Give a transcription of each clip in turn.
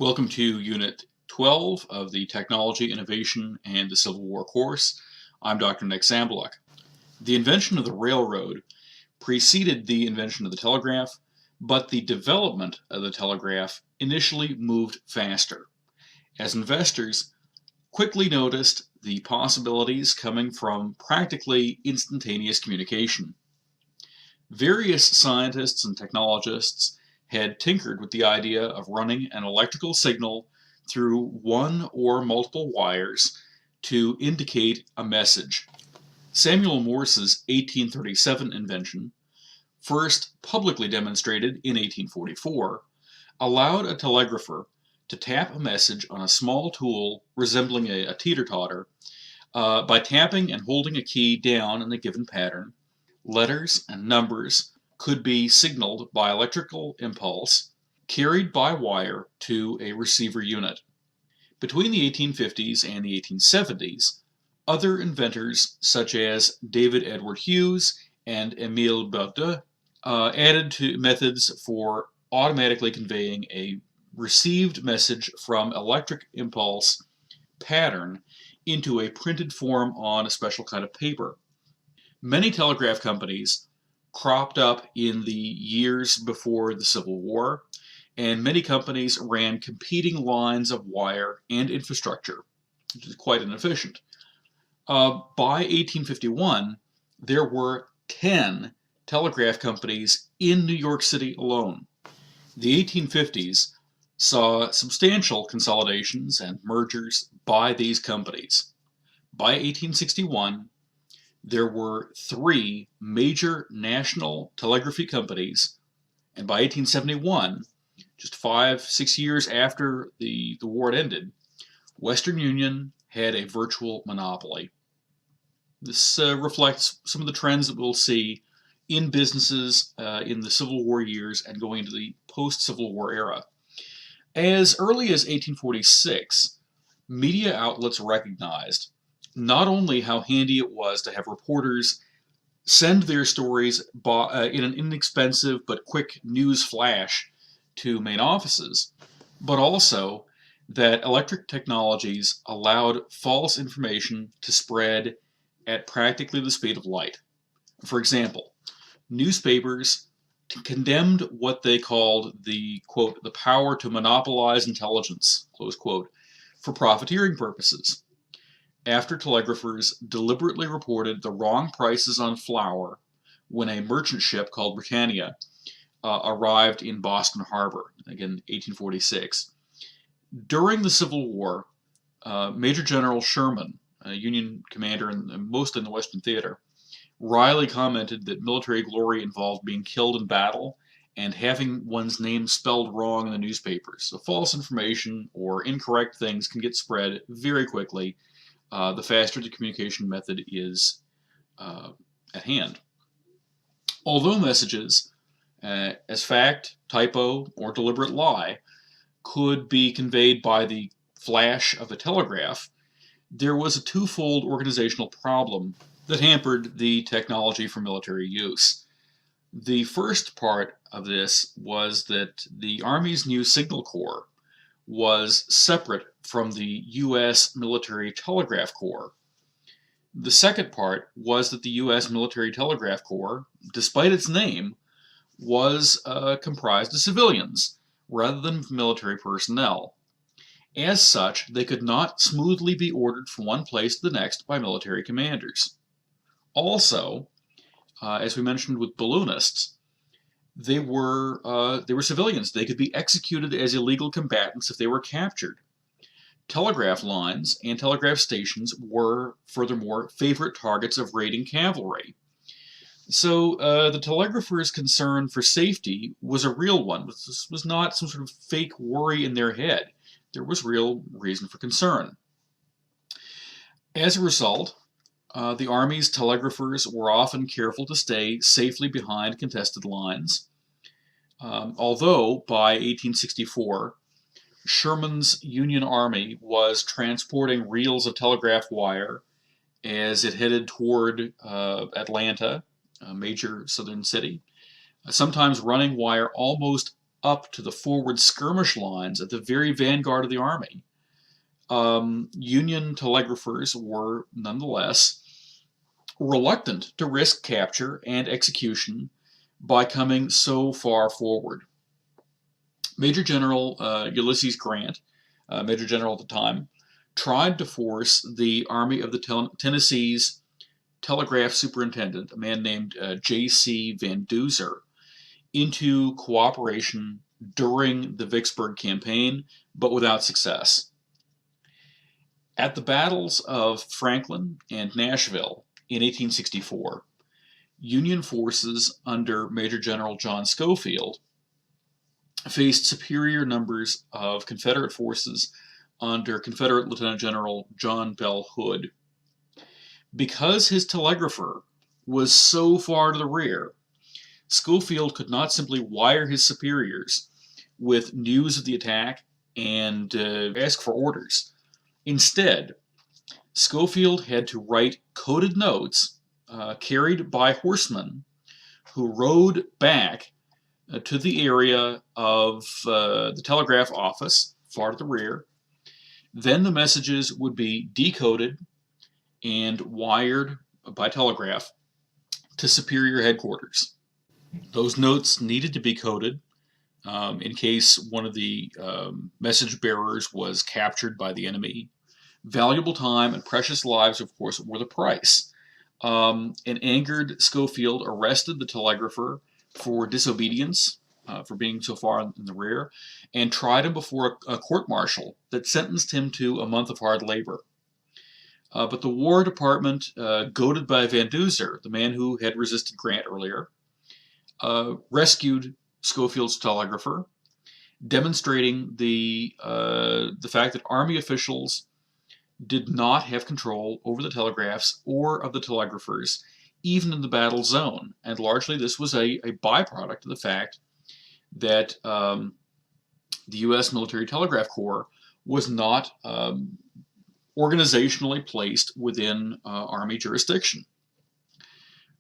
Welcome to Unit 12 of the Technology, Innovation, and the Civil War course. I'm Dr. Nick Sambaluk. The invention of the railroad preceded the invention of the telegraph, but the development of the telegraph initially moved faster, as investors quickly noticed the possibilities coming from practically instantaneous communication. Various scientists and technologists had tinkered with the idea of running an electrical signal through one or multiple wires to indicate a message. Samuel Morse's 1837 invention, first publicly demonstrated in 1844, allowed a telegrapher to tap a message on a small tool resembling a teeter-totter by tapping and holding a key down in a given pattern. Letters and numbers could be signaled by electrical impulse carried by wire to a receiver unit. Between the 1850s and the 1870s, other inventors such as David Edward Hughes and Emile Baudin added to methods for automatically conveying a received message from electric impulse pattern into a printed form on a special kind of paper. Many telegraph companies cropped up in the years before the Civil War, and many companies ran competing lines of wire and infrastructure, which is quite inefficient. By 1851, there were 10 telegraph companies in New York City alone. The 1850s saw substantial consolidations and mergers by these companies. By 1861, there were 3 major national telegraphy companies, and by 1871, just 5-6 years after the war had ended, Western Union had a virtual monopoly. This reflects some of the trends that we'll see in businesses in the Civil War years and going into the post-Civil War era. As early as 1846, media outlets recognized not only how handy it was to have reporters send their stories in an inexpensive but quick news flash to main offices, but also that electric technologies allowed false information to spread at practically the speed of light. For example, newspapers condemned what they called the, quote, the power to monopolize intelligence, close quote, for profiteering purposes, after telegraphers deliberately reported the wrong prices on flour when a merchant ship called Britannia arrived in Boston Harbor, again, 1846. During the Civil War, Major General Sherman, a Union commander mostly in the Western Theater, wryly commented that military glory involved being killed in battle and having one's name spelled wrong in the newspapers. So false information or incorrect things can get spread very quickly. The faster the communication method is at hand. Although messages, as fact, typo, or deliberate lie, could be conveyed by the flash of a telegraph, there was a twofold organizational problem that hampered the technology for military use. The first part of this was that the Army's new Signal Corps was separate from the U.S. Military Telegraph Corps. The second part was that the U.S. Military Telegraph Corps, despite its name, was comprised of civilians rather than military personnel. As such, they could not smoothly be ordered from one place to the next by military commanders. Also, as we mentioned with balloonists, they were civilians. They could be executed as illegal combatants if they were captured. Telegraph lines and telegraph stations were, furthermore, favorite targets of raiding cavalry. So the telegrapher's concern for safety was a real one. This was not some sort of fake worry in their head. There was real reason for concern. As a result, the Army's telegraphers were often careful to stay safely behind contested lines. Although by 1864, Sherman's Union Army was transporting reels of telegraph wire as it headed toward Atlanta, a major southern city, sometimes running wire almost up to the forward skirmish lines at the very vanguard of the army. Union telegraphers were nonetheless reluctant to risk capture and execution by coming so far forward. Major General Ulysses Grant, Major General at the time, tried to force the Army of the Tennessee's telegraph superintendent, a man named J.C. Van Duzer, into cooperation during the Vicksburg campaign, but without success. At the battles of Franklin and Nashville in 1864, Union forces under Major General John Schofield faced superior numbers of Confederate forces under Confederate Lieutenant General John Bell Hood. Because his telegrapher was so far to the rear, Schofield could not simply wire his superiors with news of the attack and ask for orders. Instead, Schofield had to write coded notes carried by horsemen who rode back to the area of the telegraph office, far to the rear. Then the messages would be decoded and wired by telegraph to superior headquarters. Those notes needed to be coded in case one of the message bearers was captured by the enemy. Valuable time and precious lives, of course, were the price. An angered Schofield arrested the telegrapher for disobedience, for being so far in the rear, and tried him before a court-martial that sentenced him to a month of hard labor. But the War Department, goaded by Van Duzer, the man who had resisted Grant earlier, rescued Schofield's telegrapher, demonstrating the fact that Army officials did not have control over the telegraphs or of the telegraphers, even in the battle zone. And largely this was a byproduct of the fact that the U.S. Military Telegraph Corps was not organizationally placed within Army jurisdiction.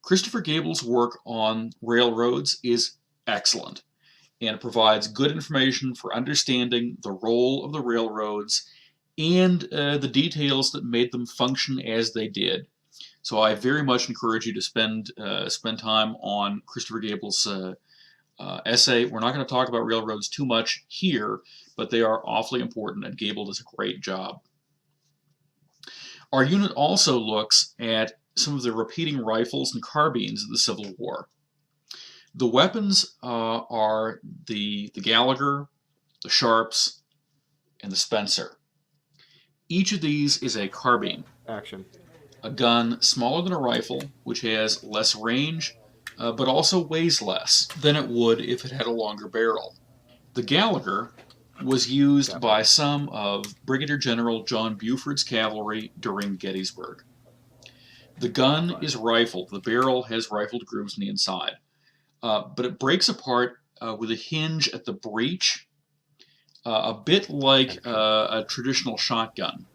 Christopher Gable's work on railroads is excellent, and it provides good information for understanding the role of the railroads and the details that made them function as they did. So I very much encourage you to spend time on Christopher Gable's essay. We're not going to talk about railroads too much here, but they are awfully important, and Gable does a great job. Our unit also looks at some of the repeating rifles and carbines of the Civil War. The weapons are the Gallagher, the Sharps, and the Spencer. Each of these is a carbine. Action. A gun smaller than a rifle, which has less range, but also weighs less than it would if it had a longer barrel. The Gallagher was used by some of Brigadier General John Buford's cavalry during Gettysburg. The gun is rifled. The barrel has rifled grooves on the inside, but it breaks apart with a hinge at the breech, a bit like a traditional shotgun.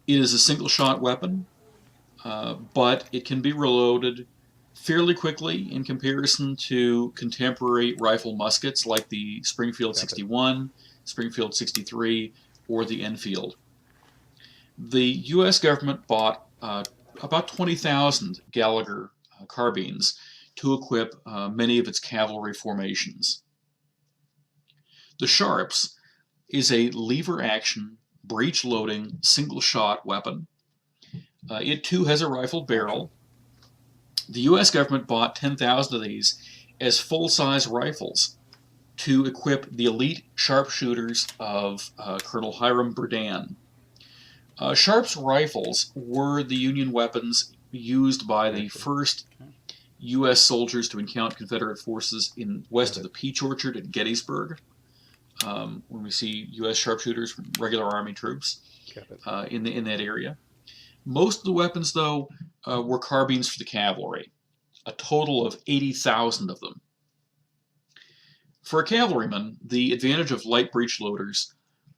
It is a single-shot weapon, but it can be reloaded fairly quickly in comparison to contemporary rifle muskets like the Springfield 61, Springfield 63, or the Enfield. The U.S. government bought about 20,000 Gallagher carbines to equip many of its cavalry formations. The Sharps is a lever-action, breech-loading, single-shot weapon. It too has a rifled barrel. The U.S. government bought 10,000 of these as full-size rifles to equip the elite sharpshooters of Colonel Hiram Berdan. Sharps rifles were the Union weapons used by the first U.S. soldiers to encounter Confederate forces west of the Peach Orchard at Gettysburg. When we see U.S. sharpshooters from regular Army troops in that area. Most of the weapons, though, were carbines for the cavalry, a total of 80,000 of them. For a cavalryman, the advantage of light breech loaders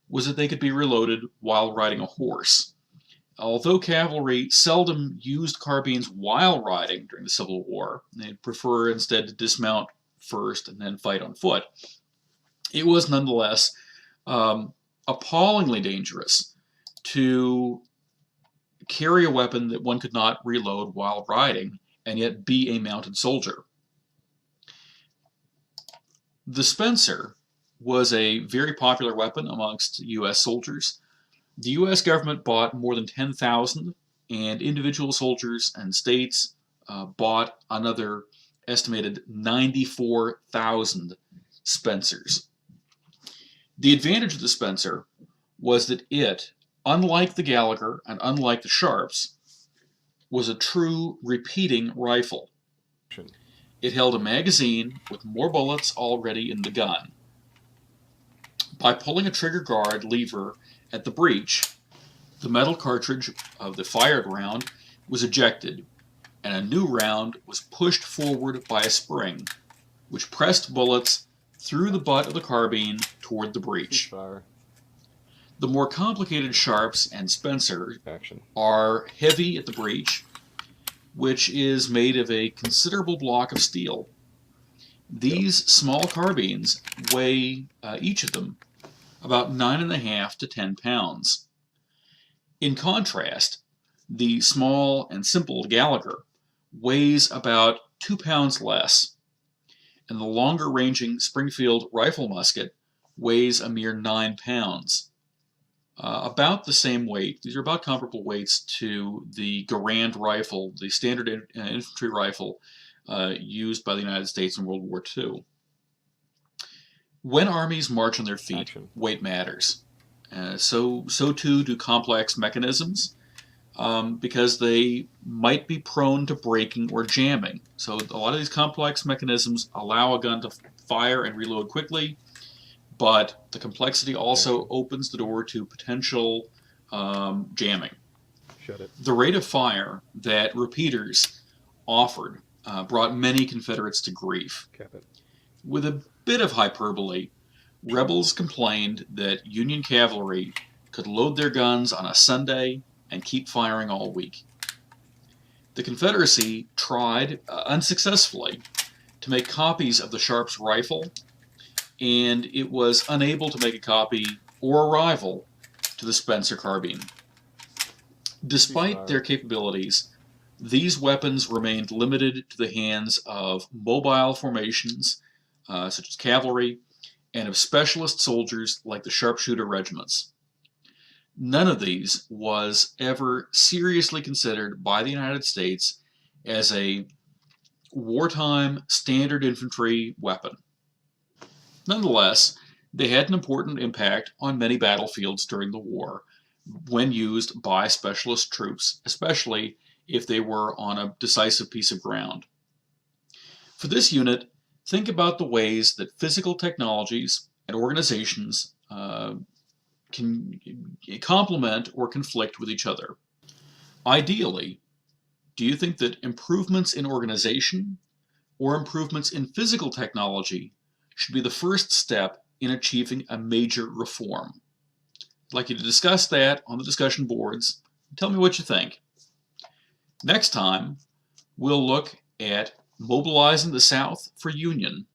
was that they could be reloaded while riding a horse. Although cavalry seldom used carbines while riding during the Civil War, they'd prefer instead to dismount first and then fight on foot, it was nonetheless appallingly dangerous to carry a weapon that one could not reload while riding and yet be a mounted soldier. The Spencer was a very popular weapon amongst U.S. soldiers. The U.S. government bought more than 10,000, and individual soldiers and states bought another estimated 94,000 Spencers. The advantage of the Spencer was that it, unlike the Gallagher and unlike the Sharps, was a true repeating rifle. It held a magazine with more bullets already in the gun. By pulling a trigger guard lever at the breech, the metal cartridge of the fired round was ejected, and a new round was pushed forward by a spring, which pressed bullets through the butt of the carbine toward the breech. The more complicated Sharps and Spencer are heavy at the breech, which is made of a considerable block of steel. These small carbines weigh, each of them, about 9.5 to 10 pounds. In contrast, the small and simple Gallagher weighs about 2 pounds less, and the longer-ranging Springfield rifle musket weighs a mere 9 pounds. About the same weight. These are about comparable weights to the Garand rifle, the standard infantry rifle used by the United States in World War II. When armies march on their feet, weight matters. So too do complex mechanisms, because they might be prone to breaking or jamming. So a lot of these complex mechanisms allow a gun to fire and reload quickly, but the complexity also opens the door to potential jamming. The rate of fire that repeaters offered brought many Confederates to grief. With a bit of hyperbole, rebels complained that Union cavalry could load their guns on a Sunday and keep firing all week. The Confederacy tried, unsuccessfully, to make copies of the Sharps rifle, and it was unable to make a copy or a rival to the Spencer carbine. Despite their capabilities, these weapons remained limited to the hands of mobile formations, such as cavalry, and of specialist soldiers like the sharpshooter regiments. None of these was ever seriously considered by the United States as a wartime standard infantry weapon. Nonetheless, they had an important impact on many battlefields during the war when used by specialist troops, especially if they were on a decisive piece of ground. For this unit, think about the ways that physical technologies and organizations can complement or conflict with each other. Ideally, do you think that improvements in organization or improvements in physical technology should be the first step in achieving a major reform? I'd like you to discuss that on the discussion boards. Tell me what you think. Next time, we'll look at mobilizing the South for union